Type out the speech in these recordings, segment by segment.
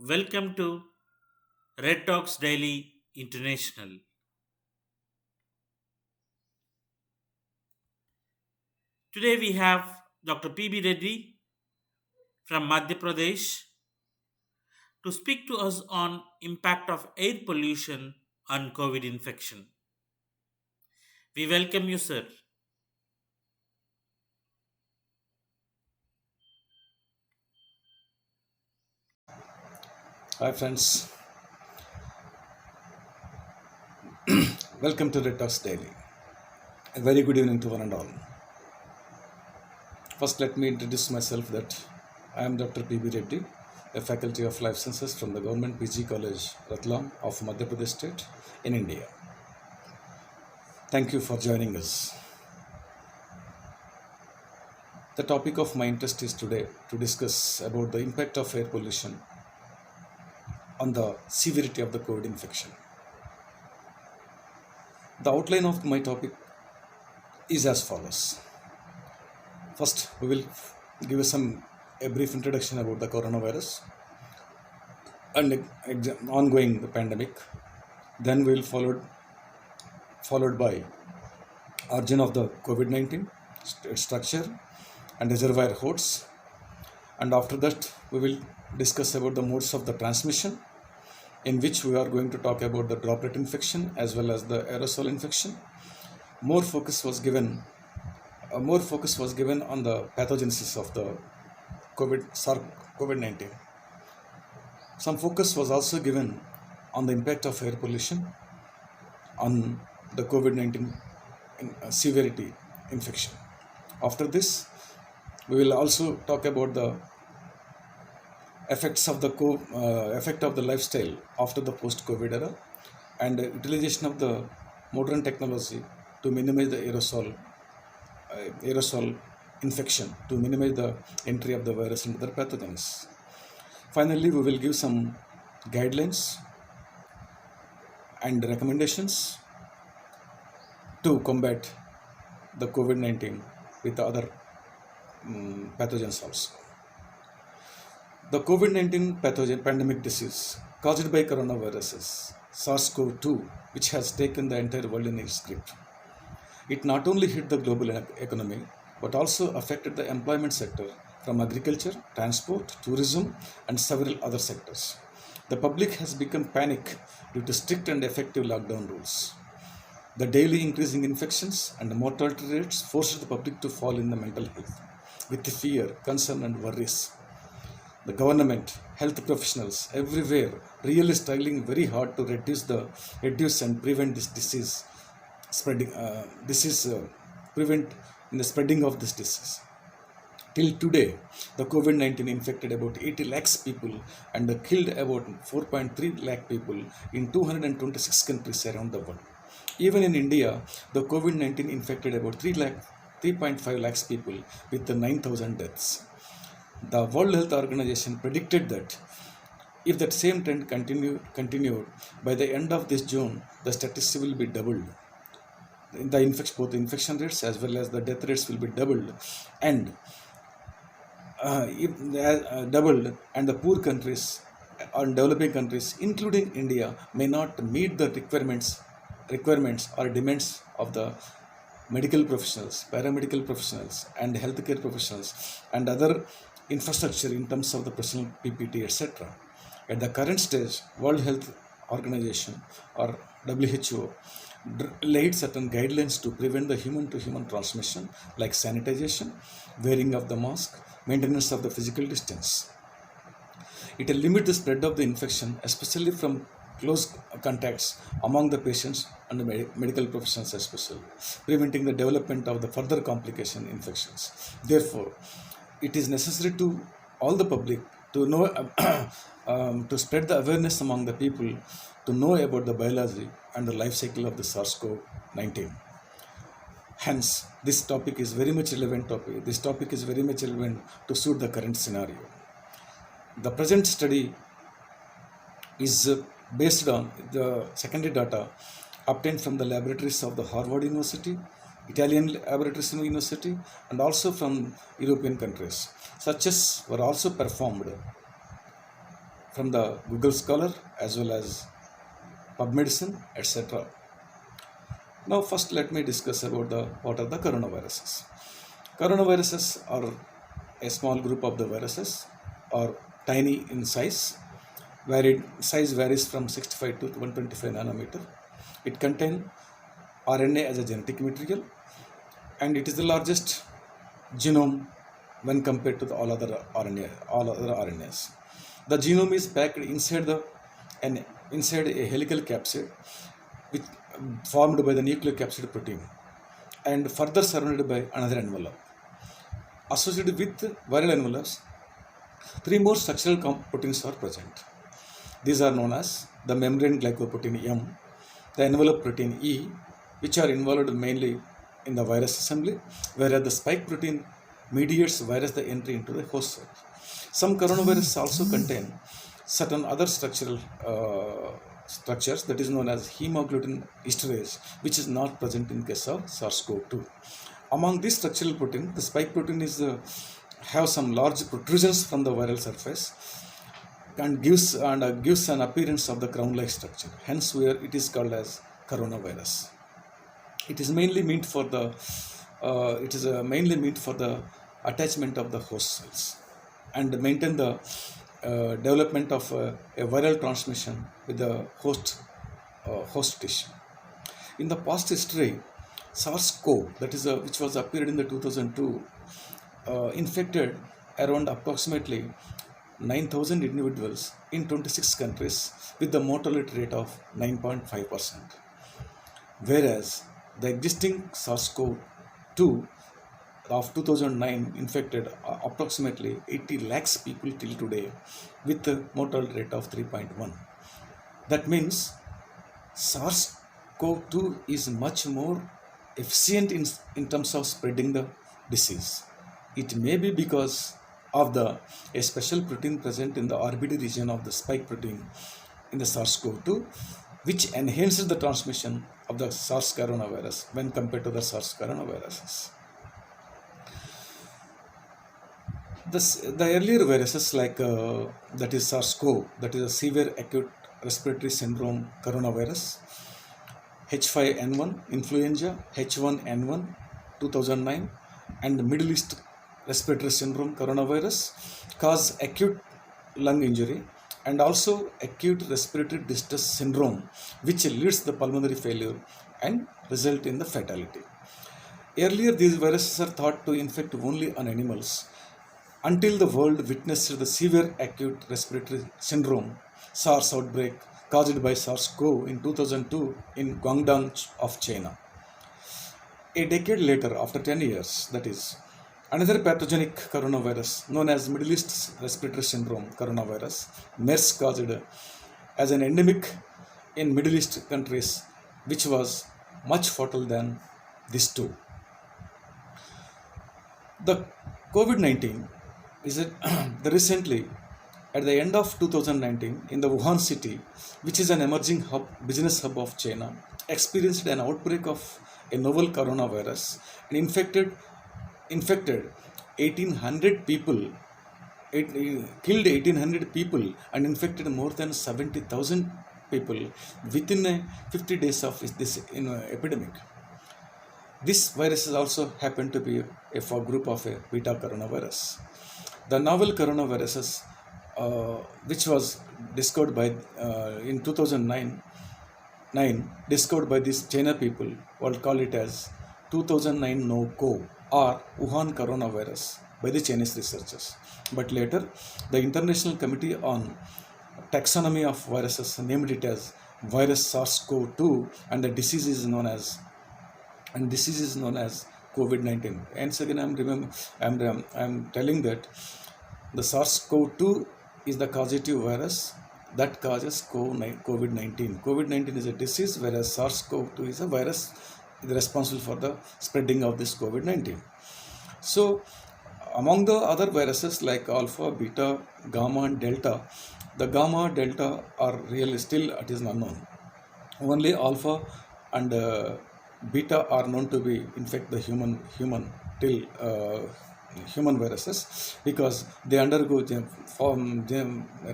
Welcome to Red Talks Daily International. Today we have Dr. P.B. Reddy from Madhya Pradesh to speak to us on impact of air pollution on COVID infection. We welcome you, sir. Hi friends, welcome to Red Talks Daily. A very good evening to one and all. First, let me introduce myself that I am Dr. P.B. Reddy, a faculty of life sciences from the Government PG College, Ratlam of Madhya Pradesh State in India. Thank you for joining us. The topic of my interest is today to discuss about the impact of air pollution on the severity of the COVID infection. The outline of my topic is as follows. First, we will give a brief introduction about the coronavirus and ongoing the pandemic. Then we will followed by origin of the COVID-19, its structure and reservoir hosts, and after that we will discuss about the modes of the transmission, in which we are going to talk about the droplet infection as well as the aerosol infection. More focus was given on the pathogenesis of the COVID-19. Some focus was also given on the impact of air pollution on the COVID-19 severity infection. After this, we will also talk about the effects of the effect of the lifestyle after the post-COVID era and utilization of the modern technology to minimize the aerosol infection, to minimize the entry of the virus and other pathogens. Finally, we will give some guidelines and recommendations to combat the COVID-19 with the other pathogens also. The COVID-19 pathogen pandemic disease caused by coronaviruses, SARS-CoV-2, which has taken the entire world in its grip. It not only hit the global economy, but also affected the employment sector from agriculture, transport, tourism, and several other sectors. The public has become panic due to strict and effective lockdown rules. The daily increasing infections and mortality rates forced the public to fall in the mental health with fear, concern, and worries. The government, health professionals everywhere really struggling very hard to reduce and prevent this disease spreading. Prevent in the spreading of this disease. Till today, the COVID-19 infected about 80 lakhs people and killed about 4.3 lakh people in 226 countries around the world. Even in India, the COVID-19 infected about 3.5 lakhs people with 9,000 deaths. The World Health Organization predicted that if that same trend continued, by the end of this June, the statistics will be doubled. Both the infection rates as well as the death rates will be doubled, and if doubled, and the poor countries and developing countries, including India, may not meet the requirements or demands of the medical professionals, paramedical professionals, and healthcare professionals, and other infrastructure in terms of the personal PPT, etc. At the current stage, World Health Organization or WHO laid certain guidelines to prevent the human-to-human transmission, like sanitization, wearing of the mask, maintenance of the physical distance. It will limit the spread of the infection, especially from close contacts among the patients and the medical professionals especially, preventing the development of the further complication infections. Therefore, it is necessary to all the public to know to spread the awareness among the people to know about the biology and the life cycle of the SARS-CoV-19. Hence, this topic is very much relevant to suit the current scenario. The present study is based on the secondary data obtained from the laboratories of the Harvard University, Italian laboratories university, and also from European countries. Such as were also performed from the Google Scholar as well as PubMedicine, etc. Now, first let me discuss about the what are the coronaviruses. Coronaviruses are a small group of the viruses, are tiny in size. Size varies from 65 to 125 nanometer. It contains RNA as a genetic material, and it is the largest genome when compared to all other RNAs. The genome is packed inside a helical capsid, which formed by the nucleocapsid protein, and further surrounded by another envelope. Associated with viral envelopes, three more structural proteins are present. These are known as the membrane glycoprotein M, the envelope protein E, which are involved mainly in the virus assembly, whereas the spike protein mediates virus the entry into the host cell. Some coronaviruses also contain certain other structures that is known as hemagglutinin esterase, which is not present in case of SARS-CoV-2. Among these structural protein, the spike protein have some large protrusions from the viral surface and gives an appearance of the crown-like structure. Hence, where it is called as coronavirus. It is mainly meant for the attachment of the host cells and maintain the development of a viral transmission with the host tissue. In the past history, SARS-CoV, which was appeared in the 2002, infected around approximately 9,000 individuals in 26 countries with the mortality rate of 9.5%. Whereas the existing SARS-CoV-2 of 2009 infected approximately 80 lakhs people till today with a mortality rate of 3.1. That means SARS-CoV-2 is much more efficient in terms of spreading the disease. It may be because of a special protein present in the RBD region of the spike protein in the SARS-CoV-2, which enhances the transmission of the SARS coronavirus when compared to the SARS coronaviruses. The earlier viruses like that is SARS-CoV, that is a severe acute respiratory syndrome coronavirus, H5N1 influenza, H1N1 2009, and Middle East respiratory syndrome coronavirus cause acute lung injury and also acute respiratory distress syndrome, which leads to the pulmonary failure and result in the fatality. Earlier, these viruses are thought to infect only on animals until the world witnessed the severe acute respiratory syndrome SARS outbreak caused by SARS-CoV in 2002 in Guangdong of China. A decade later, after 10 years, that is, another pathogenic coronavirus known as Middle East Respiratory Syndrome coronavirus, MERS, caused as an endemic in Middle East countries, which was much fatal than these two. The COVID-19 is recently at the end of 2019 in the Wuhan city, which is an emerging business hub of China, experienced an outbreak of a novel coronavirus and infected 1,800 people, killed 1,800 people and infected more than 70,000 people within 50 days of this epidemic. This virus also happened to be a group of a beta coronavirus. The novel coronaviruses, which was discovered by in 2009, discovered by these China people, will call it as 2009 no-co or Wuhan coronavirus by the Chinese researchers. But later, the International Committee on Taxonomy of Viruses named it as virus SARS-CoV-2, and the disease is known as COVID-19. Once again, I'm telling that the SARS-CoV-2 is the causative virus that causes COVID-19. COVID-19 is a disease, whereas SARS-CoV-2 is a virus responsible for the spreading of this COVID-19. So, among the other viruses like alpha, beta, gamma, and delta, the gamma, delta are really still it is unknown. Only alpha and beta are known to be infect the human till human viruses because they undergo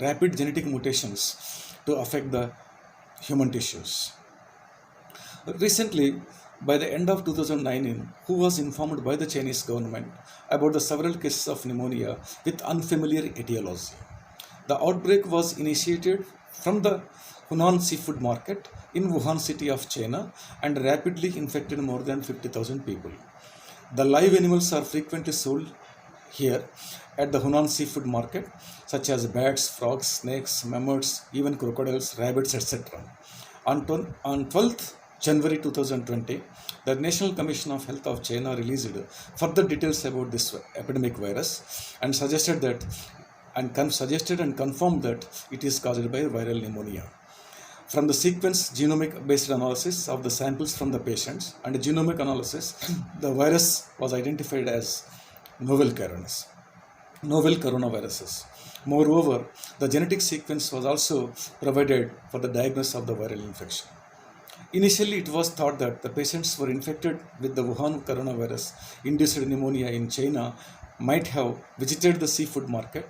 rapid genetic mutations to affect the human tissues. Recently, by the end of 2019, who was informed by the Chinese government about the several cases of pneumonia with unfamiliar etiology. The outbreak was initiated from the Hunan seafood market in Wuhan city of China and rapidly infected more than 50,000 people. The live animals are frequently sold here at the Hunan seafood market, such as bats, frogs, snakes, mammoths, even crocodiles, rabbits, etc. On 12th January 2020, the National Commission of Health of China released further details about this epidemic virus and suggested and confirmed that it is caused by viral pneumonia. From the sequence genomic based analysis of the samples from the patients and genomic analysis, the virus was identified as novel coronaviruses. Moreover, the genetic sequence was also provided for the diagnosis of the viral infection. Initially, it was thought that the patients were infected with the Wuhan coronavirus induced pneumonia in China might have visited the seafood market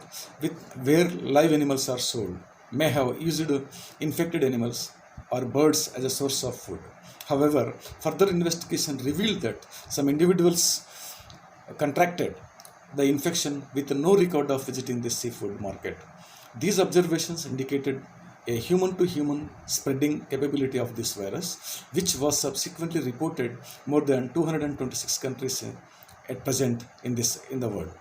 where live animals are sold, may have used infected animals or birds as a source of food. However, further investigation revealed that some individuals contracted the infection with no record of visiting the seafood market. These observations indicated a human to human spreading capability of this virus, which was subsequently reported more than 226 countries at present in the world.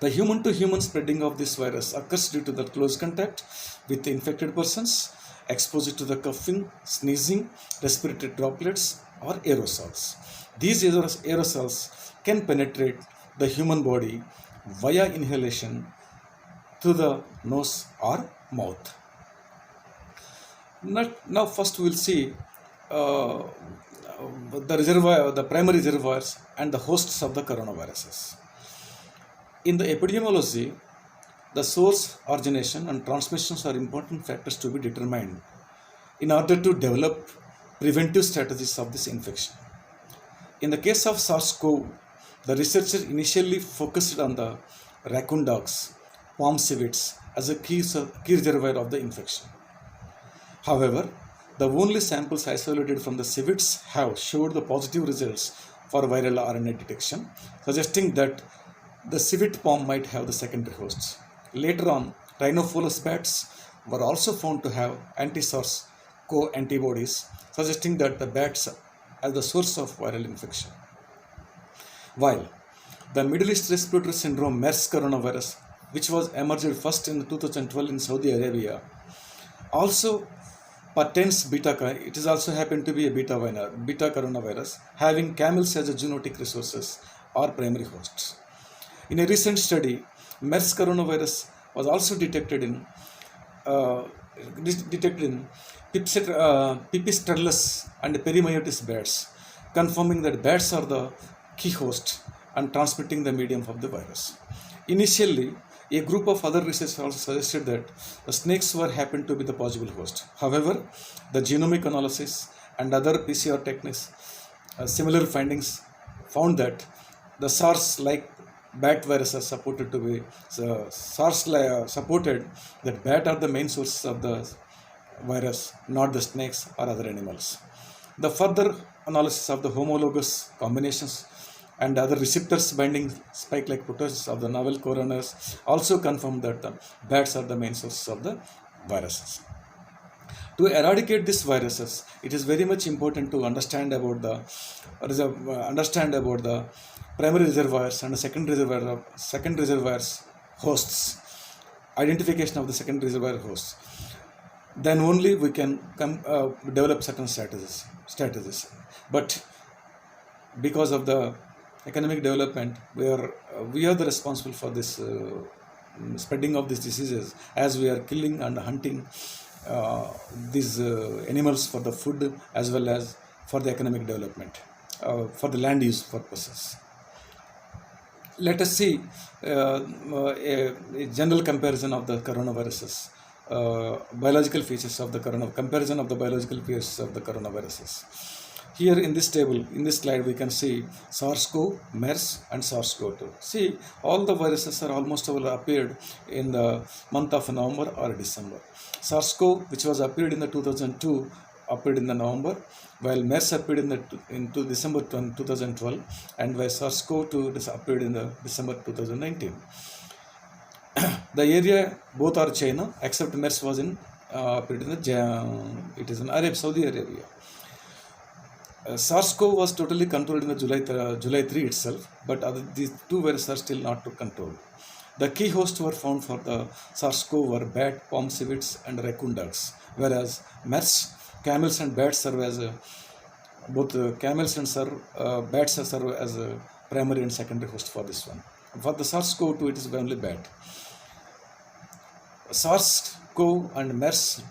The human to human spreading of this virus occurs due to the close contact with the infected persons, exposure to the coughing, sneezing, respiratory droplets, or aerosols. These aerosols can penetrate the human body via inhalation through the nose or mouth. Now, first we will see the primary reservoirs and the hosts of the coronaviruses. In the epidemiology, the source, origination, and transmissions are important factors to be determined in order to develop preventive strategies of this infection. In the case of SARS-CoV, the researcher initially focused on the raccoon dogs, palm civets, as a key reservoir of the infection. However, the only samples isolated from the civets have showed the positive results for viral RNA detection, suggesting that the civet palm might have the secondary hosts. Later on, Rhinophilus bats were also found to have anti-SARS-CoV antibodies, suggesting that the bats are the source of viral infection. While the Middle East Respiratory Syndrome MERS coronavirus, which was emerged first in 2012 in Saudi Arabia, also pertains it is also happened to be a beta coronavirus, having camels as a zoonotic resources or primary hosts. In a recent study, MERS coronavirus was also detected in Pipistrellus and Perimyotis bats, confirming that bats are the key host and transmitting the medium of the virus. Initially, a group of other researchers also suggested that the snakes happened to be the possible host. However, the genomic analysis and other PCR techniques, similar findings found that the SARS-like bat viruses supported that bat are the main sources of the virus, not the snakes or other animals. The further analysis of the homologous combinations and other receptors binding spike-like proteins of the novel coronavirus also confirmed that the bats are the main sources of the viruses. To eradicate these viruses, it is very much important to understand about the primary reservoirs and the second reservoirs hosts, identification of the second reservoir hosts. Then only we can develop certain strategies. But because of the economic development, we are the responsible for this spreading of these diseases, as we are killing and hunting these animals for the food as well as for the economic development, for the land use purposes. Let us see a general comparison of the coronaviruses, comparison of the biological features of the coronaviruses. Here in this table, in this slide, we can see SARS-CoV, MERS, and SARS-CoV-2. See, all the viruses are almost all appeared in the month of November or December. SARS-CoV, which was appeared in the 2002, appeared in the November, while MERS appeared into December 2012, and while SARS-CoV-2 appeared in the December 2019. The area both are China, except MERS was in appeared in it is in Saudi Arabia. SARS-CoV was totally controlled in the July 3 itself, but these two viruses are still not controlled. The key hosts were found for the SARS-CoV were bat, palm civets, and raccoon ducks, whereas MERS, camels and bats serve as both camels and bats serve as a primary and secondary host for this one. For the SARS-CoV-2, it is only bat. SARS-CoV and MERS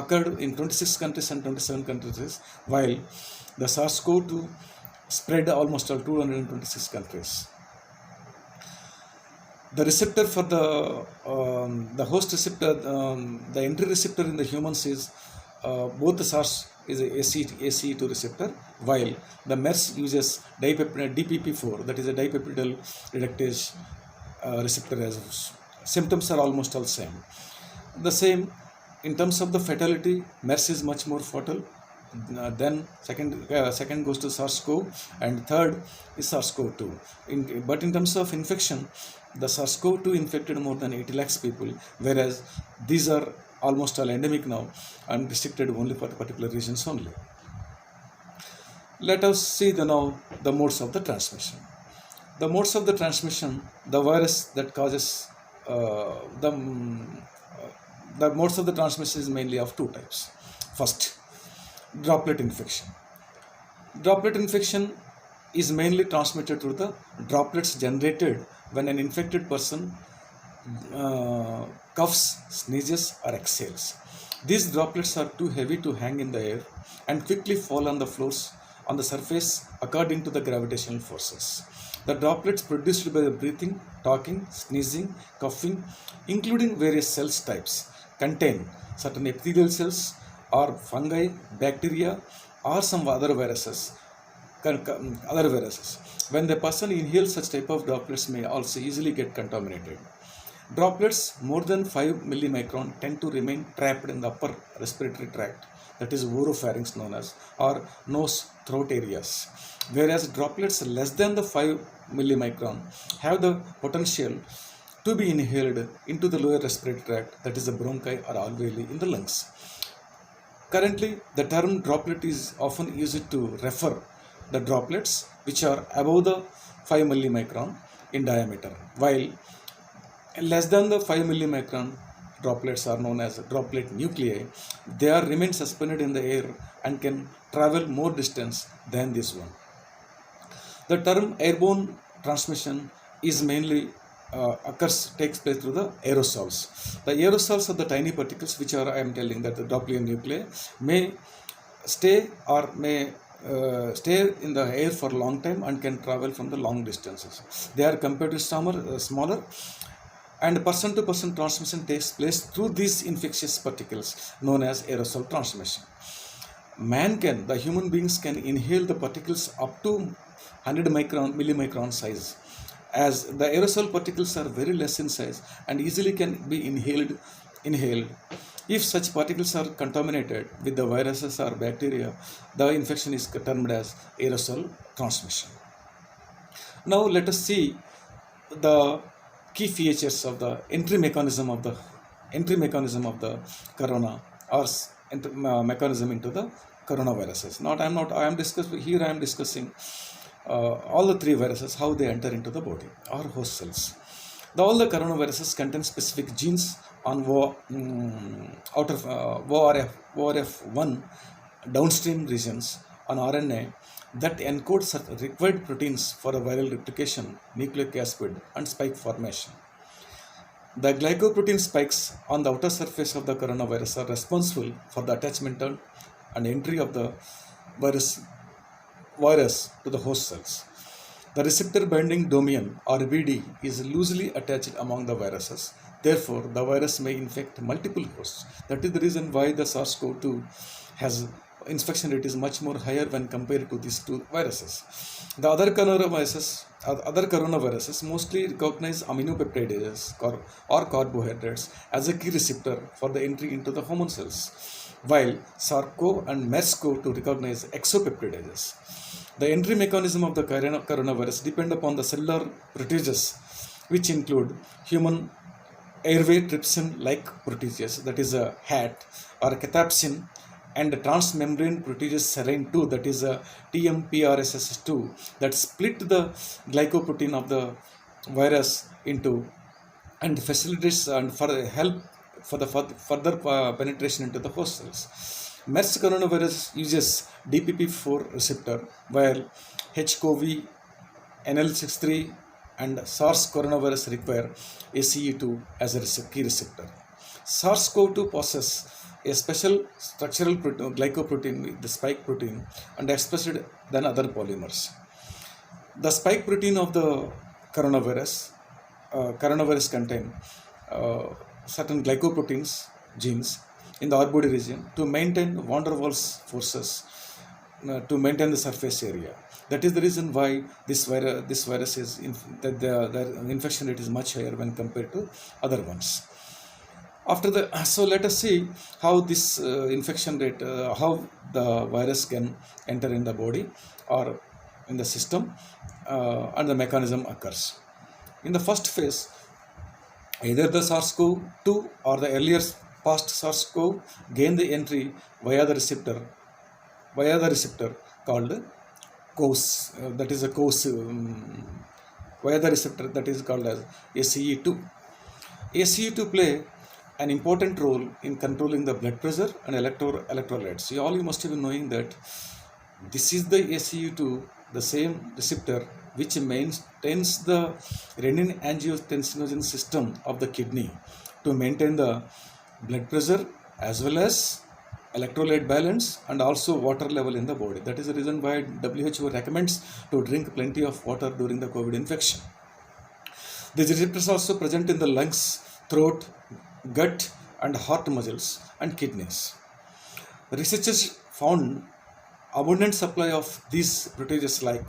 occurred in 26 countries and 27 countries, while the SARS-CoV-2 spread almost all 226 countries. The receptor for the host receptor, the entry receptor in the humans is both the SARS is a ACE2 receptor, while the MERS uses DPP4, that is a dipeptidyl reductase receptor. As symptoms are almost all same. The same in terms of the fatality, MERS is much more fatal. Then second goes to SARS-CoV, and third is SARS-CoV-2. But in terms of infection, the SARS-CoV-2 infected more than 80 lakhs people, whereas these are almost all endemic now and restricted only for the particular regions only. Let us see now the modes of the transmission. The modes of the transmission, the virus that causes the modes of the transmission is mainly of two types. First, droplet infection. Droplet infection is mainly transmitted through the droplets generated when an infected person coughs, sneezes, or exhales. These droplets are too heavy to hang in the air and quickly fall on the floors on the surface according to the gravitational forces. The droplets produced by the breathing, talking, sneezing, coughing, including various cell types, contain certain epithelial cells or fungi, bacteria, or some other viruses. When the person inhales such type of droplets may also easily get contaminated. Droplets more than 5 millimicron tend to remain trapped in the upper respiratory tract, that is oropharynx known as, or nose throat areas, whereas droplets less than the 5 millimicron have the potential to be inhaled into the lower respiratory tract, that is the bronchi or alveoli in the lungs. Currently, the term droplet is often used to refer the droplets which are above the 5 millimicron in diameter, while less than the 5 millimicron droplets are known as droplet nuclei. They remain suspended in the air and can travel more distance than this one. The term airborne transmission is mainly takes place through the aerosols. The aerosols are the tiny particles which are, I am telling that the droplet nuclei may stay in the air for a long time and can travel from the long distances. They are comparatively smaller, and person-to-person transmission takes place through these infectious particles known as aerosol transmission. The human beings can inhale the particles up to 100 millimicron size, as the aerosol particles are very less in size and easily can be inhaled. If such particles are contaminated with the viruses or bacteria, the infection is termed as aerosol transmission. Now let us see the key features of the entry mechanism of the corona, or mechanism into the coronaviruses. I am discussing all the three viruses, how they enter into the body or host cells. All the coronaviruses contain specific genes on ORF1 downstream regions on RNA that encode required proteins for a viral replication, nucleic acid, and spike formation. The glycoprotein spikes on the outer surface of the coronavirus are responsible for the attachment and entry of the virus to the host cells. The receptor binding domain or BD is loosely attached among the viruses. Therefore, the virus may infect multiple hosts. That is the reason why the SARS-CoV-2 has infection rate is much more higher when compared to these two viruses. The other coronaviruses mostly recognize aminopeptidases or carbohydrates as a key receptor for the entry into the human cells, while SARS-CoV and MERS-CoV-2 recognize exopeptidases. The entry mechanism of the coronavirus depend upon the cellular proteases, which include human airway trypsin-like proteases, that is a HAT, or cathepsin, and transmembrane protease serine 2, that is a TMPRSS2, that split the glycoprotein of the virus into and facilitates and for help for the further penetration into the host cells. MERS coronavirus uses DPP4 receptor, while HCoV, NL63, and SARS coronavirus require ACE2 as a key receptor. SARS-CoV-2 possesses a special structural glycoprotein, the spike protein, and expressed than other polymers. The spike protein of the coronavirus contain certain glycoproteins genes in the R-body region to maintain van der Waals forces to maintain the surface area. That is the reason why this virus is the infection rate is much higher when compared to other ones. So let us see how this infection rate, how the virus can enter in the body or in the system, and the mechanism occurs. In the first phase, either the SARS-CoV-2 or the earlier past SARS-CoV gain the entry via the receptor called COS, that is a COS, via the receptor that is called as ACE2. ACE2 play an important role in controlling the blood pressure and electrolytes. You must have been knowing that this is the ACE2, the same receptor which maintains the renin-angiotensinogen system of the kidney to maintain the blood pressure as well as electrolyte balance and also water level in the body. That is the reason why WHO recommends to drink plenty of water during the COVID infection. These receptors are also present in the lungs, throat, gut, and heart muscles and kidneys. Researchers found abundant supply of these proteases like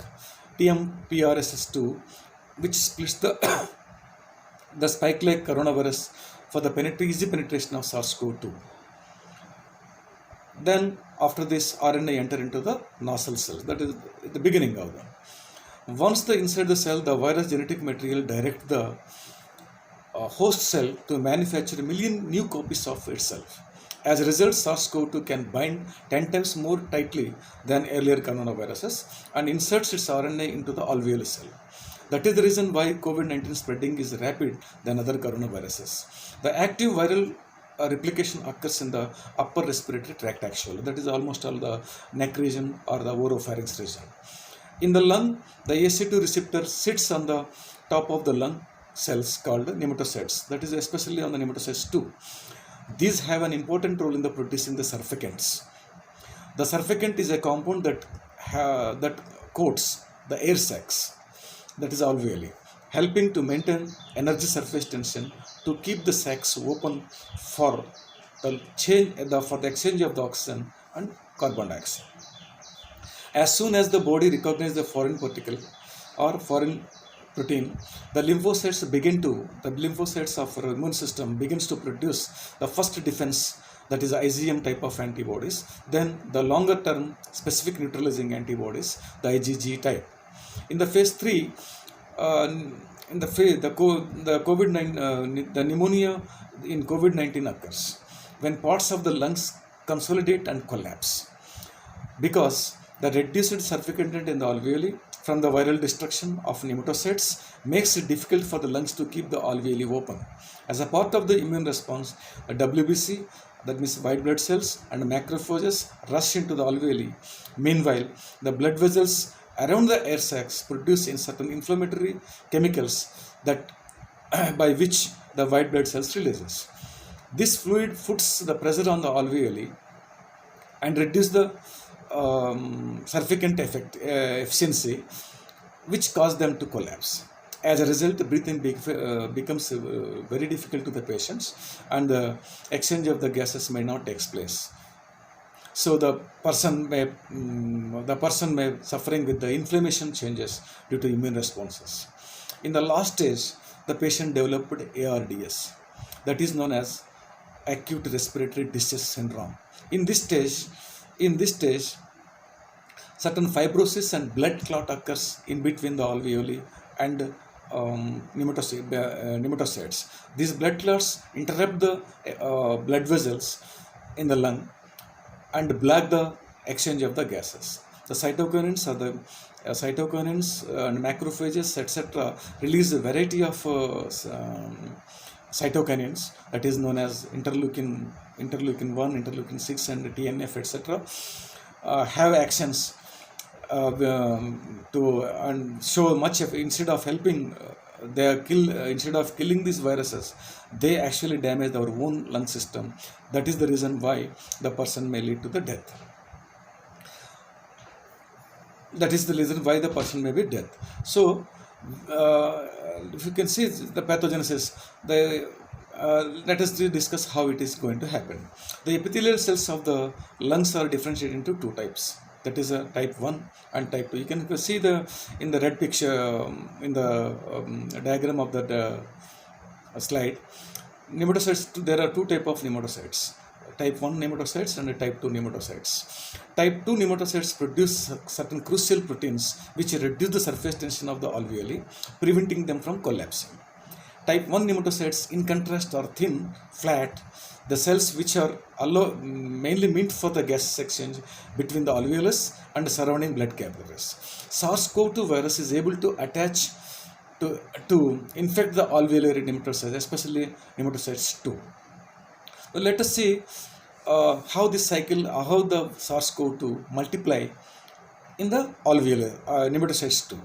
TMPRSS2, which splits the spike-like coronavirus for the easy penetration of SARS-CoV-2. Then after this, RNA enter into the nasal cells. That is the beginning of them. Once inside the cell, the virus genetic material direct the host cell to manufacture a million new copies of itself. As a result, SARS-CoV-2 can bind 10 times more tightly than earlier coronaviruses and inserts its RNA into the alveolar cell. That is the reason why COVID-19 spreading is rapid than other coronaviruses. The active viral replication occurs in the upper respiratory tract actually. That is almost all the neck region or the oropharynx region. In the lung, the ACE2 receptor sits on the top of the lung cells called pnematocytes. That is especially on the pnematocytes 2. These have an important role in the producing the surfactants. The surfactant is a compound that coats the air sacs, that is alveoli, helping to maintain energy surface tension to keep the sacs open for the exchange of the oxygen and carbon dioxide. As soon as the body recognizes the foreign particle or foreign protein, the lymphocytes of our immune system begins to produce the first defense, that is IgM type of antibodies, then the longer term specific neutralizing antibodies, the IgG type. In the phase 3, the pneumonia in COVID-19 occurs when parts of the lungs consolidate and collapse because the reduced surfactant in the alveoli from the viral destruction of pnematocytes makes it difficult for the lungs to keep the alveoli open. As a part of the immune response, the WBC, that means white blood cells, and macrophages rush into the alveoli. Meanwhile, the blood vessels around the air sacs produce in certain inflammatory chemicals that by which the white blood cells releases. This fluid puts the pressure on the alveoli and reduce the surfactant efficiency, which cause them to collapse. As a result, breathing becomes very difficult to the patients, and the exchange of the gases may not take place. So the person may suffering with the inflammation changes due to immune responses. In the last stage, the patient developed ARDS, that is known as acute respiratory distress syndrome. In this stage, certain fibrosis and blood clot occurs in between the alveoli and pneumocytes. These blood clots interrupt the blood vessels in the lung and block the exchange of the gases. The cytokinins and macrophages, etc., release a variety of cytokinins, that is known as interleukin 1, interleukin 6, and TNF, etc., have actions to and show much of, instead of helping instead of killing these viruses, they actually damage our own lung system. That is the reason why the person may lead to the death. That is the reason why the person may be dead. So if you can see the pathogenesis, let us discuss how it is going to happen. The epithelial cells of the lungs are differentiated into two types. That is a type 1 and type 2. You can see in the red picture, in the diagram of the slide, nematocytes. There are two types of nematocytes: type 1 nematocytes and type 2 nematocytes. Type 2 nematocytes produce certain crucial proteins which reduce the surface tension of the alveoli, preventing them from collapsing. Type 1 nematocytes, in contrast, are thin, flat. The cells which are mainly meant for the gas exchange between the alveolus and the surrounding blood capillaries. SARS-CoV-2 virus is able to attach to infect the alveolar nematocytes, especially nematocytes 2. So let us see how the SARS-CoV-2 multiply in the alveolar nematocytes 2.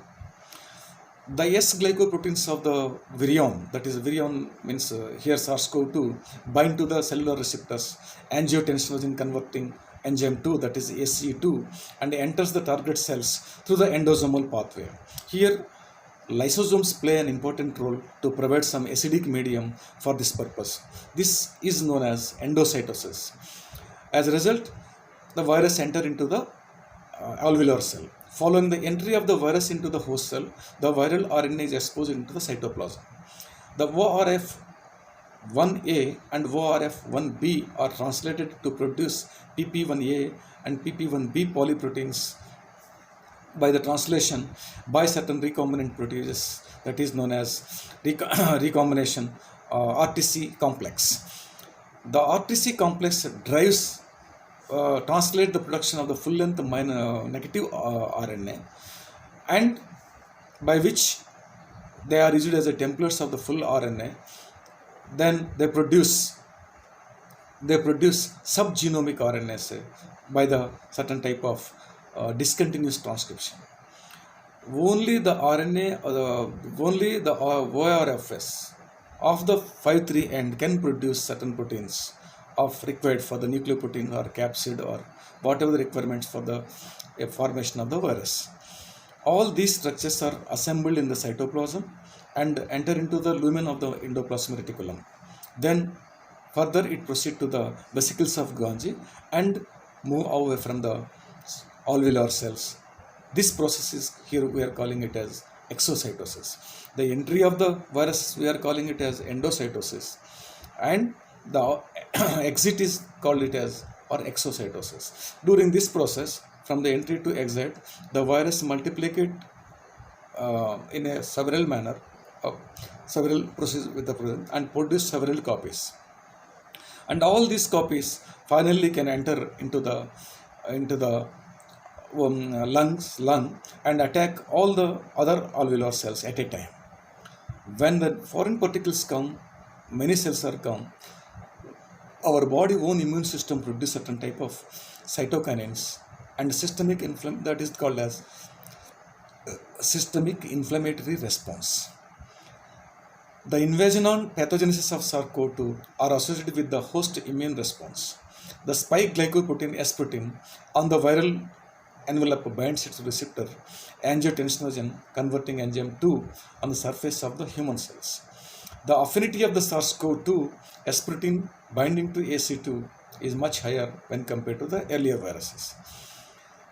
The S glycoproteins of the virion, that is virion means here SARS-CoV-2, bind to the cellular receptors, angiotensin converting enzyme 2, that is ACE2, and enters the target cells through the endosomal pathway. Here lysosomes play an important role to provide some acidic medium for this purpose. This is known as endocytosis. As a result, the virus enters into the alveolar cell. Following the entry of the virus into the host cell, the viral RNA is exposed into the cytoplasm. The ORF1A and ORF1B are translated to produce PP1A and PP1B polyproteins by the translation by certain recombinant proteases, that is known as recombination RTC complex. The RTC complex drives translate the production of the full length negative RNA, and by which they are used as a templates of the full RNA. Then they produce subgenomic RNA by the certain type of discontinuous transcription. Only the RNA only the ORFS of the 5' end can produce certain proteins of required for the nucleoprotein or capsid or whatever the requirements for the formation of the virus. All these structures are assembled in the cytoplasm and enter into the lumen of the endoplasmic reticulum. Then further it proceeds to the vesicles of Golgi and move away from the alveolar cells. This process is, here we are calling it as exocytosis. The entry of the virus, we are calling it as endocytosis, and the exit is called it as or exocytosis. During this process, from the entry to exit, the virus multiplicate in a several manner, several processes with the protein, and produce several copies. And all these copies finally can enter into the lung and attack all the other alveolar cells at a time. When the foreign particles come, many cells are come, our body own immune system produce certain type of cytokinins and systemic that is called as systemic inflammatory response. The invasion and pathogenesis of SARS-CoV-2 are associated with the host immune response. The spike glycoprotein S protein on the viral envelope binds its receptor, angiotensinogen converting enzyme 2 on the surface of the human cells. The affinity of the SARS-CoV-2 S protein binding to AC2 is much higher when compared to the earlier viruses.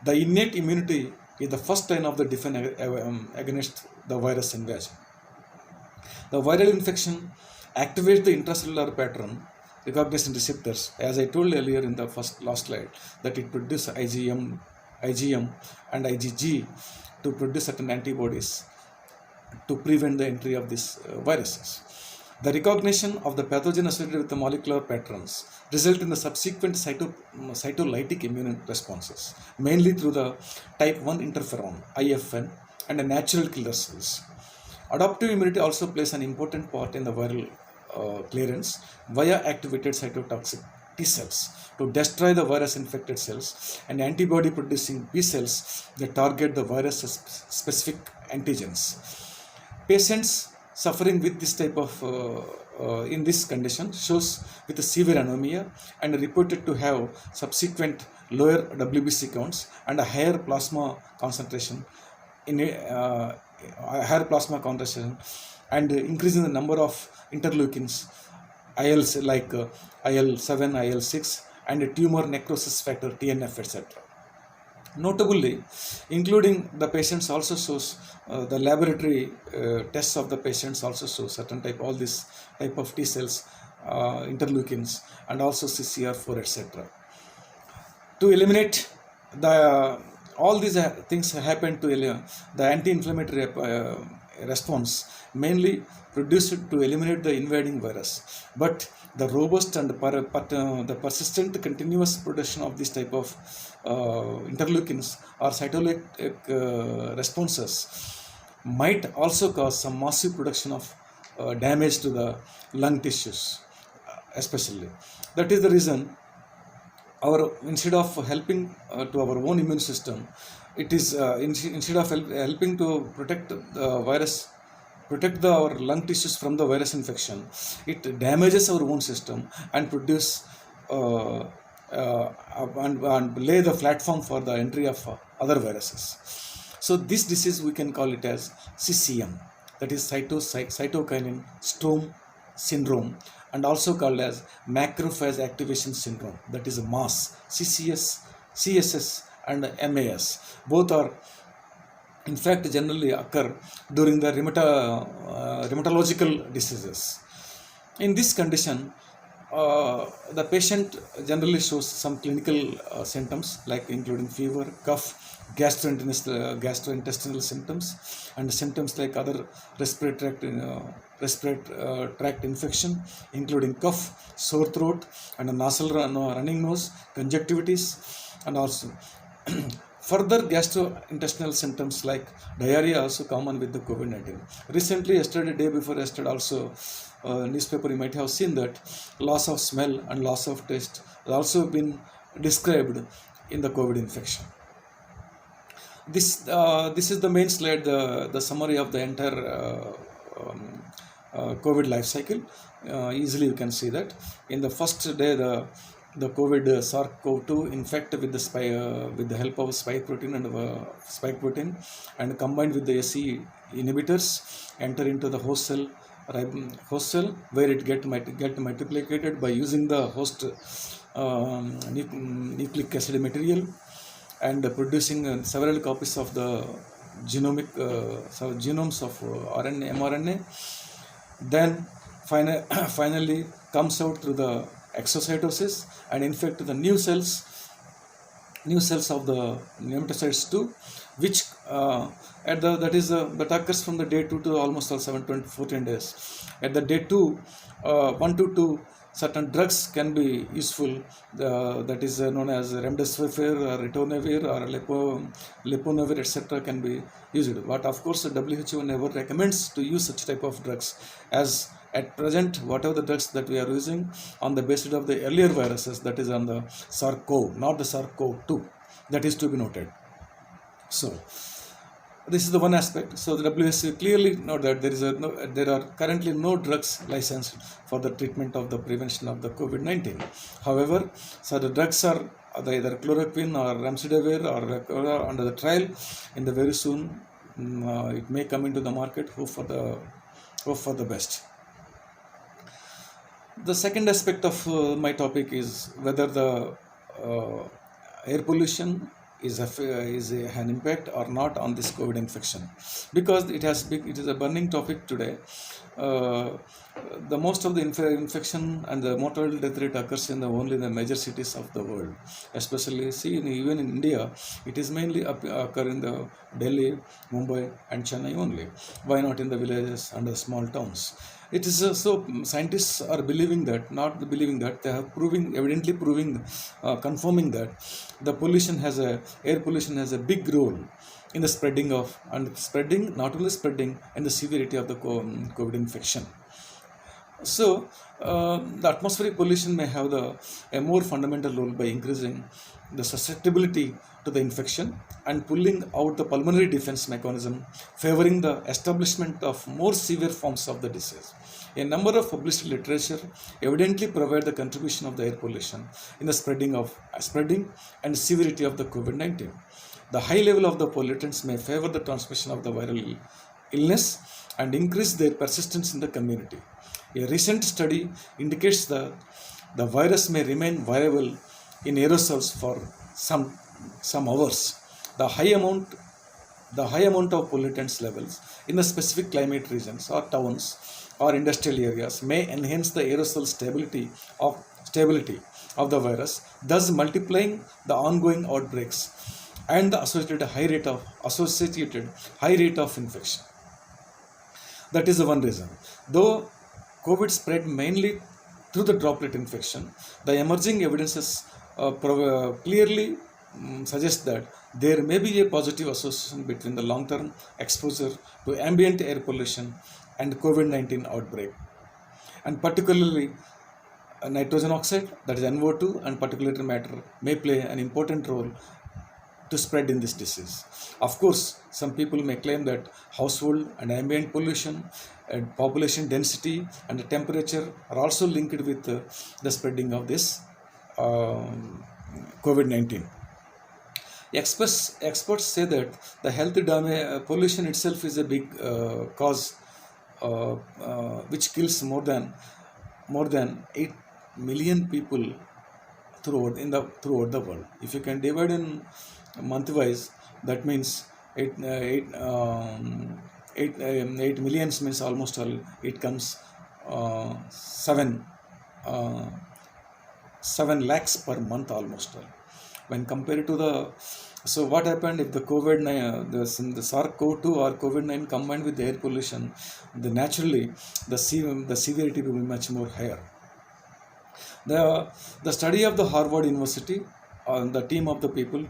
The innate immunity is the first line of the defense against the virus invasion. The viral infection activates the intracellular pattern recognition receptors, as I told earlier in the last slide, that it produces IgM and IgG to produce certain antibodies to prevent the entry of these viruses. The recognition of the pathogen associated with the molecular patterns result in the subsequent cytolytic immune responses, mainly through the type 1 interferon, IFN, and the natural killer cells. Adaptive immunity also plays an important part in the viral clearance via activated cytotoxic T cells to destroy the virus infected cells and antibody producing B cells that target the virus specific antigens. Patients suffering with this type of in this condition shows with a severe anemia and reported to have subsequent lower WBC counts and a higher plasma concentration and increasing the number of interleukins IL like IL-7, IL-6 and tumor necrosis factor TNF, etc. Notably, including the patients also shows the laboratory tests of the patients also show certain type, all this type of T cells, interleukins, and also CCR4, etc. To eliminate all these things happen to the anti-inflammatory response mainly produced to eliminate the invading virus, but the robust and the persistent continuous production of this type of interleukins or cytolytic responses might also cause some massive production of damage to the lung tissues especially. That is the reason instead of helping to our own immune system, it is instead of helping to protect the virus, protect our lung tissues from the virus infection, it damages our own system and produce and lay the platform for the entry of other viruses. So this disease we can call it as CCM, that is cytokinin storm syndrome, and also called as macrophage activation syndrome, that is MAS, CSS and MAS. Both are in fact generally occur during the rheumatological diseases. In this condition, the patient generally shows some clinical symptoms like including fever, cough, gastrointestinal symptoms, and symptoms like other respiratory tract infection, including cough, sore throat, and a nasal running nose, conjunctivitis, and also further gastrointestinal symptoms like diarrhea also common with the COVID-19. Recently, day before yesterday also, newspaper you might have seen that loss of smell and loss of taste has also been described in the COVID infection. This is the main slide, the summary of the entire COVID life cycle. Easily you can see that in the first day the COVID SARS-CoV-2 infected with the help of spike protein and combined with the SE inhibitors enter into the host cell where it get multiplicated by using the host nucleic acid material and producing several copies of the genomes of mRNA. Then finally comes out through the exocytosis and infect the new cells of the pneumatocytes 2, which that occurs from the day 2 to almost 14 days. At the day 2, 1 to 2, certain drugs can be useful, that is known as remdesivir or ritonavir or leponavir, etc. can be used. But of course, the WHO never recommends to use such type of drugs, as at present, whatever the drugs that we are using on the basis of the earlier viruses, that is on the SARS-CoV, not the SARS-CoV-2, that is to be noted. So, this is the one aspect. So the WHO clearly note that there are currently no drugs licensed for the treatment of the prevention of the COVID-19. However, so the drugs are either chloroquine or remdesivir or under the trial. In the very soon, it may come into the market. Hope for the best. The second aspect of my topic is whether the uh, air pollution an impact or not on this COVID infection, because it is a burning topic today. Uh, the most of the infection and the mortality death rate occurs in only the major cities of the world, especially even in India. It is mainly occur in the Delhi, Mumbai, and Chennai only. Why not in the villages and the small towns? It is so scientists are believing that, not believing that, they have evidently proving, confirming that the air pollution has a big role in the not only spreading and the severity of the COVID infection. So, the atmospheric pollution may have a more fundamental role by increasing the susceptibility to the infection and pulling out the pulmonary defense mechanism, favoring the establishment of more severe forms of the disease. A number of published literature evidently provide the contribution of the air pollution in the spreading and severity of the COVID-19. The high level of the pollutants may favor the transmission of the viral illness and increase their persistence in the community. A recent study indicates that the virus may remain viable in aerosols for some hours. The high amount of pollutants levels in the specific climate regions or towns or industrial areas may enhance the aerosol stability of the virus, thus multiplying the ongoing outbreaks and the associated high rate of infection. That is the one reason. Though COVID spread mainly through the droplet infection, the emerging evidences clearly suggest that there may be a positive association between the long-term exposure to ambient air pollution and COVID-19 outbreak, and particularly nitrogen oxide, that is NO2, and particulate matter may play an important role to spread in this disease. Of course, some people may claim that household and ambient pollution and population density and the temperature are also linked with the spreading of this COVID-19. Experts say that the health damage, pollution itself is a big cause which kills more than 8 million people throughout the world. If you can divide in month wise, that means 8 millions means almost all, it comes 7 lakhs per month almost all. When compared to so what happened if the the SARS-CoV-2 or COVID-19 combined with the air pollution, naturally the severity will be much more higher. The study of the Harvard University, the team of the people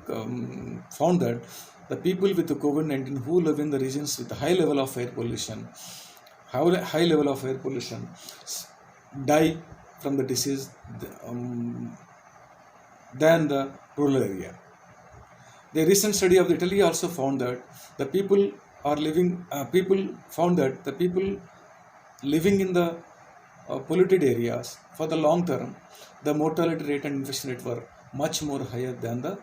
found that the people with the COVID-19 who live in the regions with high level of air pollution die from the disease than the rural area. The recent study of Italy also found that the people living in the polluted areas for the long term, the mortality rate and infection rate were much more higher than the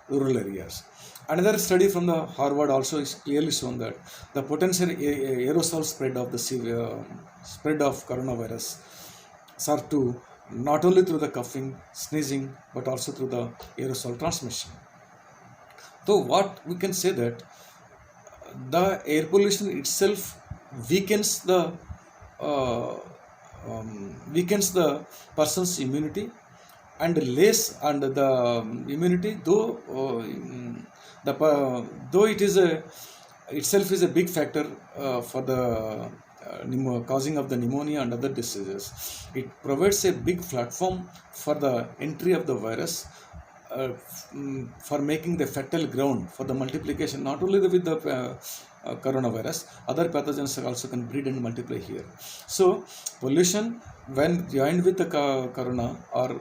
rural areas. Another study from the Harvard also is clearly shown that the potential aerosol spread of coronavirus SARS-2 not only through the coughing, sneezing, but also through the aerosol transmission. So what we can say that the air pollution itself weakens the person's immunity, and the immunity, though it is itself is a big factor for the causing of the pneumonia and other diseases. It provides a big platform for the entry of the virus, for making the fertile ground for the multiplication, not only with the coronavirus, other pathogens also can breed and multiply here. So pollution, when joined with the corona or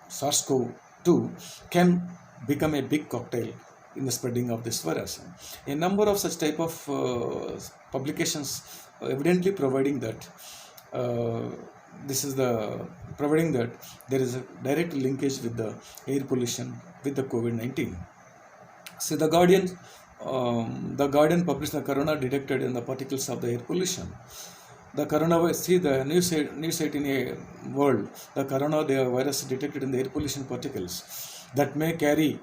SARS-CoV-2, can become a big cocktail in the spreading of this virus. A number of such type of publications evidently providing that this is the providing that there is a direct linkage with the air pollution with the COVID-19. See, the Guardian published the corona detected in the particles of the air pollution. The coronavirus, see the news 18 world, the corona the virus detected in the air pollution particles that may carry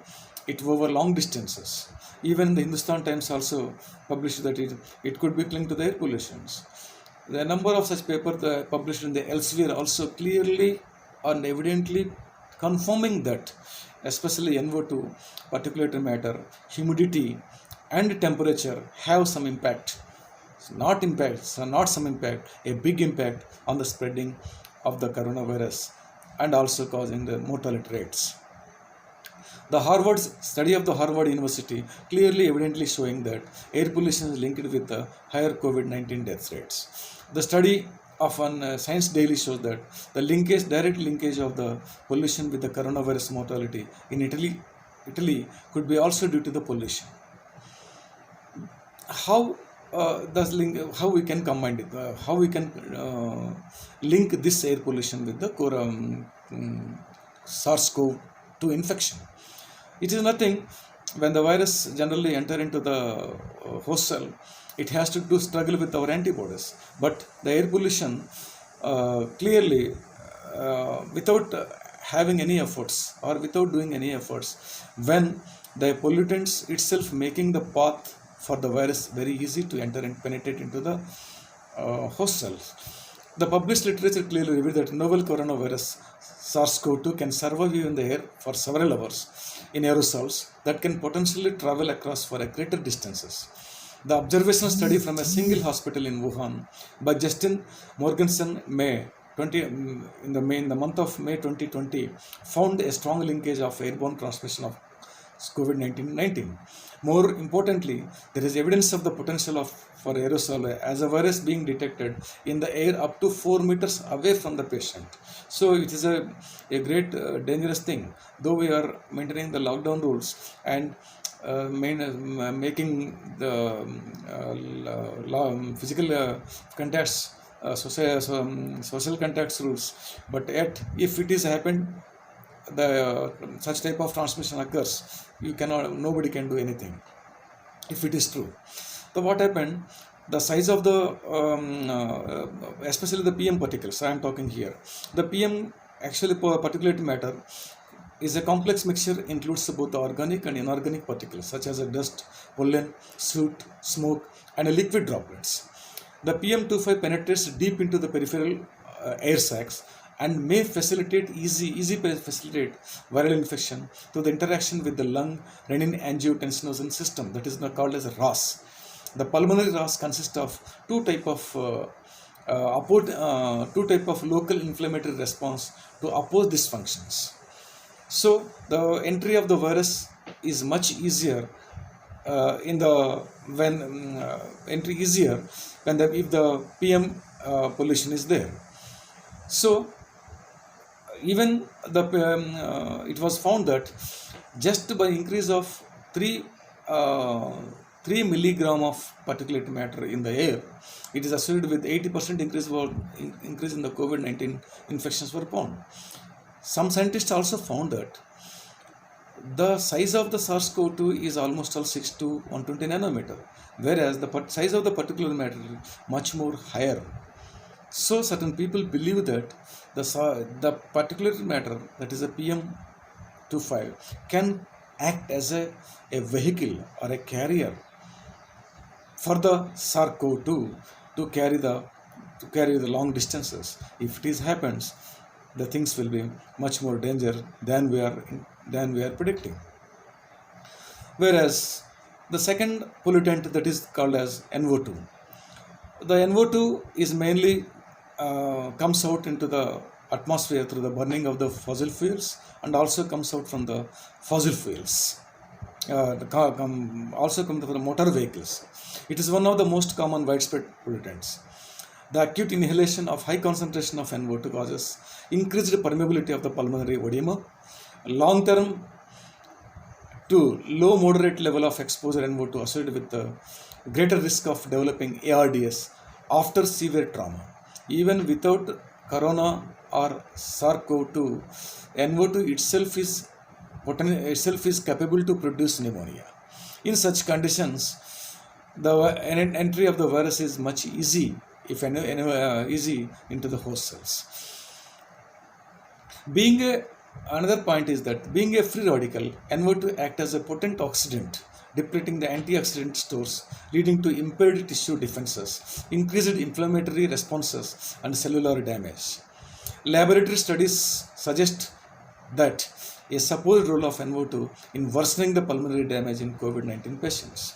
it over long distances. Even the Hindustan Times also published that it could be linked to the air pollutions. The number of such papers published in the elsewhere also clearly and evidently confirming that, especially NO2, particulate matter, humidity, and temperature have some impact. Not some impact, a big impact on the spreading of the coronavirus and also causing the mortality rates. The Harvard study of the Harvard University clearly evidently showing that air pollution is linked with the higher COVID-19 death rates. The study of Science Daily shows that the direct linkage of the pollution with the coronavirus mortality in Italy could be also due to the pollution. How how we can combine it? How we can link this air pollution with the SARS-CoV-2 infection? It is nothing. When the virus generally enter into the host cell, it has to struggle with our antibodies. But the air pollution clearly, without having any efforts or without doing any efforts, when the pollutants itself making the path for the virus very easy to enter and penetrate into the host cells. The published literature clearly reveals that novel coronavirus SARS-CoV-2 can survive in the air for several hours in aerosols that can potentially travel across for greater distances. The observational study from a single hospital in Wuhan by Justin Morgensen in the month of May 2020 found a strong linkage of airborne transmission of COVID-19. More importantly, there is evidence of the potential for aerosol as a virus being detected in the air up to 4 meters away from the patient. So it is a great dangerous thing. Though we are maintaining the lockdown rules and making the physical contacts, social contacts rules, but yet if it is happened, such type of transmission occurs, nobody can do anything if it is true. So what happened, the size of the especially the PM particles I am talking here, the PM actually particulate matter is a complex mixture, includes both the organic and inorganic particles such as dust, pollen, soot, smoke, and liquid droplets. The PM2.5 penetrates deep into the peripheral air sacs and may facilitate viral infection through the interaction with the lung renin-angiotensin system, that is called as RAS. The pulmonary RAS consists of two type of local inflammatory response to oppose these functions. So the entry of the virus is much easier if the PM pollution is there. So even it was found that just by increase of 3 milligram of particulate matter in the air, it is associated with 80% increase in the COVID-19 infections were found. Some scientists also found that the size of the SARS-CoV-2 is almost 6 to 120 nanometer, whereas the size of the particulate matter is much more higher. So certain people believe that the particulate matter, that is a PM2.5, can act as a vehicle or a carrier for the SARS-CoV-2 to carry the long distances. If it happens, the things will be much more dangerous than we are predicting. Whereas the second pollutant, that is called as NO2. The NO2 is mainly comes out into the atmosphere through the burning of the fossil fuels, and also comes out from the fossil fuels. Also comes from the motor vehicles. It is one of the most common widespread pollutants. The acute inhalation of high concentration of NO2 causes increased permeability of the pulmonary edema. Long-term to low moderate level of exposure NO2 associated with the greater risk of developing ARDS after severe trauma. Even without corona or SARS-CoV-2, NO2 itself is capable to produce pneumonia. In such conditions, the entry of the virus is much easy, if easy into the host cells. Another point is that being a free radical, NO2 act as a potent oxidant, depleting the antioxidant stores, leading to impaired tissue defenses, increased inflammatory responses, and cellular damage. Laboratory studies suggest that a supposed role of NO2 in worsening the pulmonary damage in COVID-19 patients.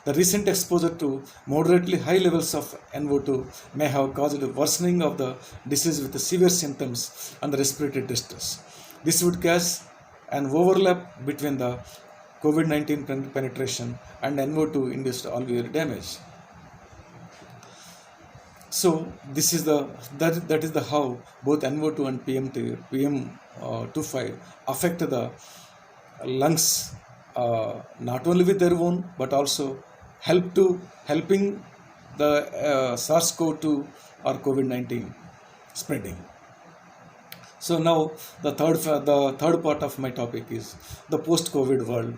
The recent exposure to moderately high levels of NO2 may have caused a worsening of the disease with severe symptoms and respiratory distress. This would cause an overlap between the COVID-19 penetration and NO2 induced alveolar damage. So this is that is the how both NO2 and PM25 affect the lungs, not only with their own but also helping the SARS-CoV-2 or COVID-19 spreading. So now the third part of my topic is the post-COVID world.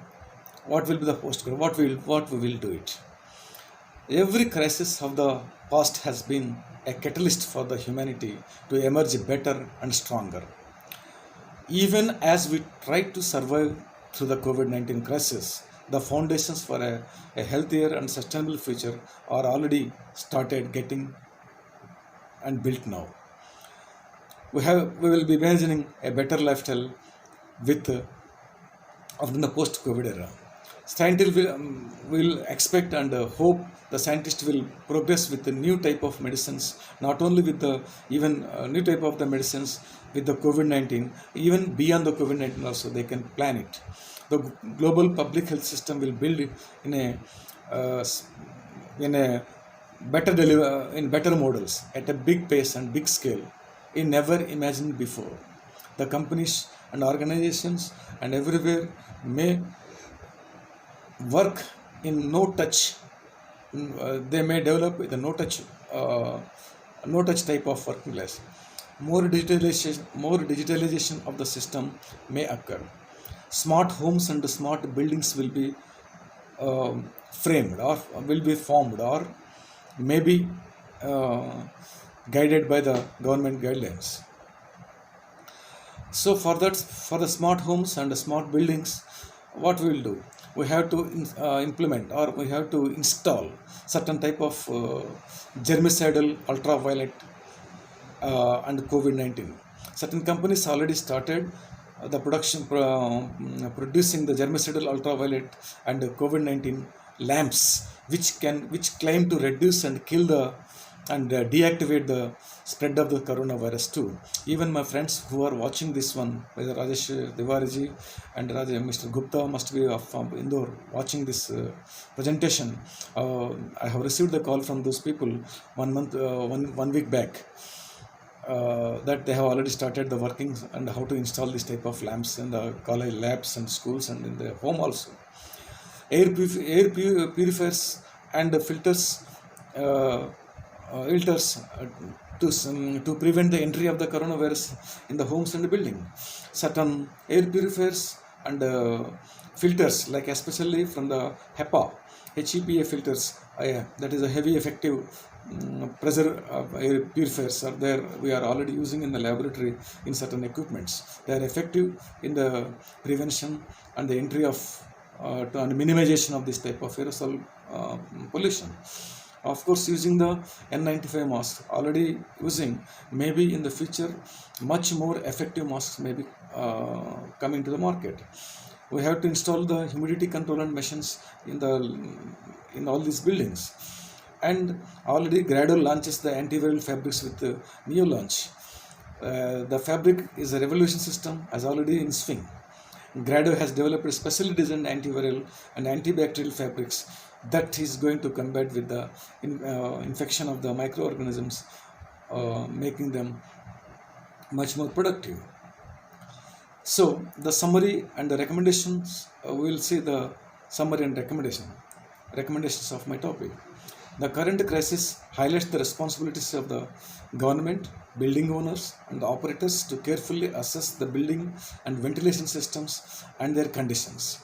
What will be the post-COVID? What we will do it? Every crisis of the past has been a catalyst for the humanity to emerge better and stronger. Even as we try to survive through the COVID-19 crisis, the foundations for a healthier and sustainable future are already started getting and built now. We will be imagining a better lifestyle with in the post-COVID era. Scientists will expect and hope the scientists will progress with the new type of medicines, not only with the even new type of the medicines with the COVID-19, even beyond the COVID-19 also they can plan it. The global public health system will build in a better models at a big pace and big scale in never imagined before. The companies and organizations and everywhere may work in no touch. They may develop with a no touch type of working class. More digitalization of the system may occur. Smart homes and smart buildings will be framed or will be formed or maybe guided by the government guidelines. So for the smart homes and the smart buildings, what we will do? We have to implement or we have to install certain type of germicidal ultraviolet and COVID-19. Certain companies already started the producing the germicidal ultraviolet and COVID-19 lamps, which claim to reduce and kill and deactivate the spread of the coronavirus too. Even my friends who are watching this one, whether Rajesh Tiwari and Mr. Gupta must be from Indore watching this presentation. I have received the call from those people 1 week back that they have already started the workings and how to install this type of lamps in the college labs and schools and in the home also. Air purifiers and filters to prevent the entry of the coronavirus in the homes and the building. Certain air purifiers and filters, like especially from the HEPA filters, that is a heavy effective pressure air purifiers are there. We are already using in the laboratory in certain equipments. They are effective in the prevention and the entry of and minimization of this type of aerosol pollution. Of course, using the N95 mask, already using, maybe in the future much more effective masks may be coming to the market. We have to install the humidity control machines in all these buildings. And already Grado launches the antiviral fabrics with the new launch. The fabric is a revolution system, as already in swing. Grado has developed a specially designed antiviral and antibacterial fabrics that is going to combat with the infection of the microorganisms, making them much more productive. So the summary and the recommendations, we will see the summary and recommendations of my topic. The current crisis highlights the responsibilities of the government, building owners, and the operators to carefully assess the building and ventilation systems and their conditions.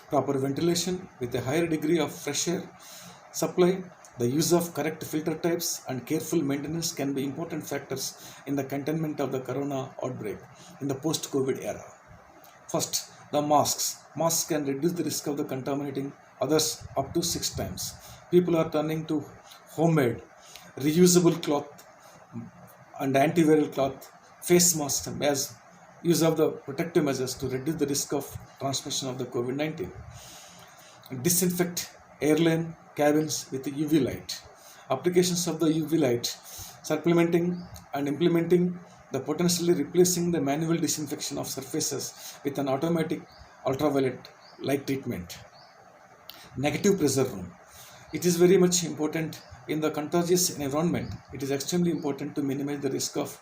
Proper ventilation with a higher degree of fresh air supply, the use of correct filter types, and careful maintenance can be important factors in the containment of the corona outbreak in the post COVID era. First, the masks. Masks can reduce the risk of the contaminating others up to 6 times. People are turning to homemade, reusable cloth and antiviral cloth face masks as use of the protective measures to reduce the risk of transmission of the COVID-19. Disinfect airline cabins with UV light. Applications of the UV light, supplementing and implementing the potentially replacing the manual disinfection of surfaces with an automatic ultraviolet light treatment. Negative pressure room. It is very much important in the contagious environment. It is extremely important to minimize the risk of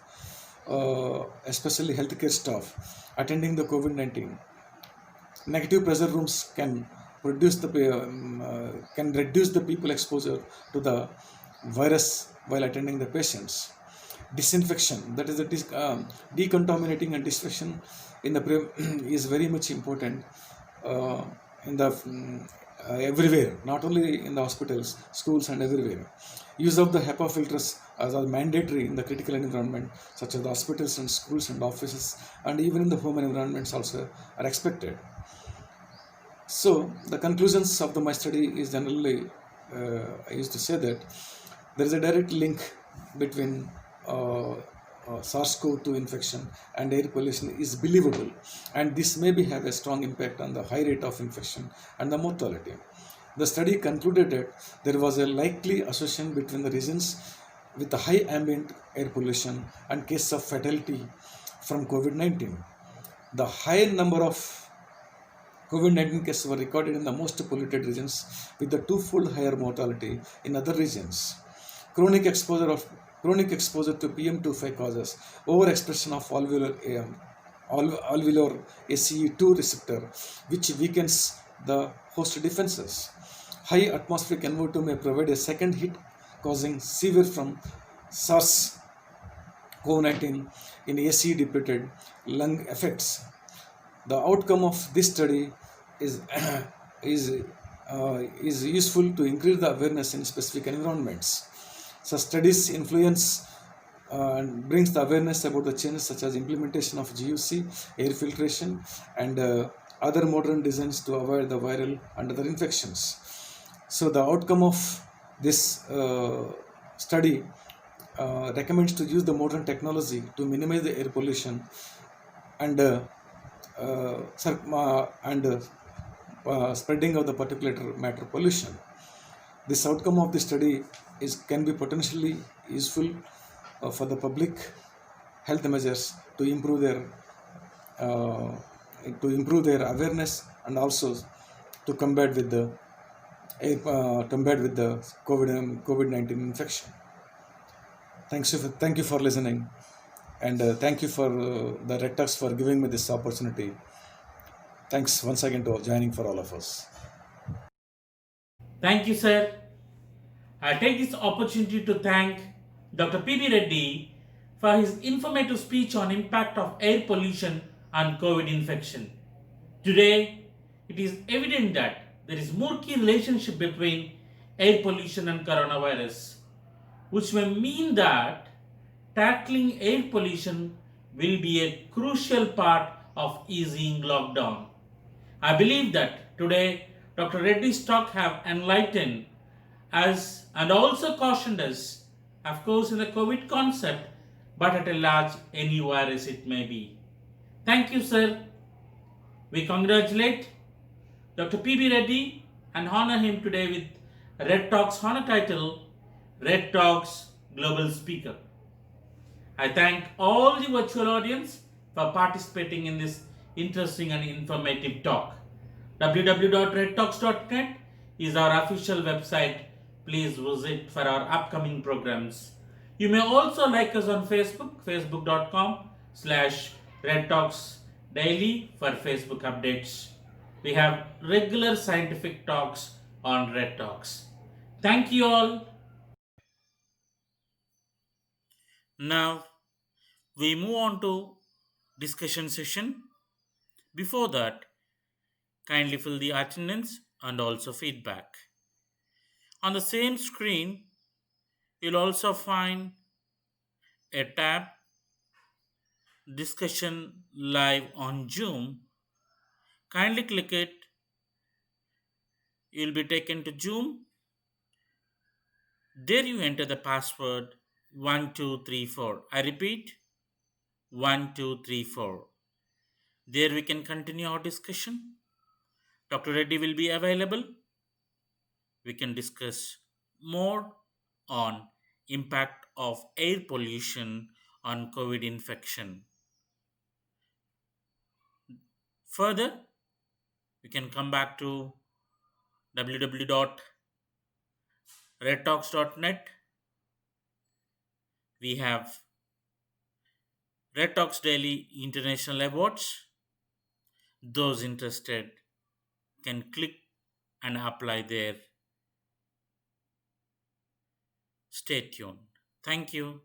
especially healthcare staff attending the COVID-19. Negative pressure rooms can can reduce the people exposure to the virus while attending the patients. Disinfection, that is the decontaminating and disinfection in the is very much important in the everywhere, not only in the hospitals, schools, and everywhere. Use of the HEPA filters as are mandatory in the critical environment, such as the hospitals and schools and offices, and even in the home environments also are expected. So the conclusions of my study is generally, I used to say that there is a direct link between SARS-CoV-2 infection and air pollution is believable, and this may have a strong impact on the high rate of infection and the mortality. The study concluded that there was a likely association between the regions with the high ambient air pollution and cases of fatality from COVID-19. The high number of COVID-19 cases were recorded in the most polluted regions with the twofold higher mortality in other regions. Chronic exposure to PM2.5 causes overexpression of alveolar ACE2 receptor, which weakens the host defenses. High atmospheric NO2 may provide a second hit, causing severe from SARS-CoV-19 in ACE depleted lung effects. The outcome of this study is is useful to increase the awareness in specific environments. So studies influence and brings the awareness about the changes such as implementation of GUC, air filtration, and other modern designs to avoid the viral and other infections. So the outcome of this study recommends to use the modern technology to minimize the air pollution and spreading of the particulate matter pollution. This outcome of the study can be potentially useful for the public health measures to improve their awareness and also to combat with the COVID-19 infection. Thank you for listening, and thank you for the Red Talks for giving me this opportunity. Thanks once again to joining for all of us. Thank you, sir. I take this opportunity to thank Dr. P.B. Reddy for his informative speech on impact of air pollution and COVID infection. Today, it is evident that there is murky relationship between air pollution and coronavirus, which may mean that tackling air pollution will be a crucial part of easing lockdown. I believe that today Dr. Reddy's talk have enlightened us and also cautioned us, of course, in the COVID concept, but at a large, any virus it may be. Thank you, sir. We congratulate Dr. P.B. Reddy and honor him today with Red Talks honor title, Red Talks Global Speaker. I thank all the virtual audience for participating in this interesting and informative talk. www.redtalks.net is our official website. Please visit for our upcoming programs. You may also like us on Facebook, facebook.com/redtalksdaily for Facebook updates. We have regular scientific talks on Red Talks. Thank you all. Now we move on to discussion session. Before that, kindly fill the attendance and also feedback. On the same screen, you'll also find a tab discussion live on Zoom. Kindly click it. You'll be taken to Zoom. There you enter the password 1234. I repeat 1234. There we can continue our discussion. Dr. Reddy will be available. We can discuss more on impact of air pollution on COVID infection. Further, we can come back to www.redtalks.net. We have Red Talks Daily International Awards. Those interested can click and apply there. Stay tuned. Thank you.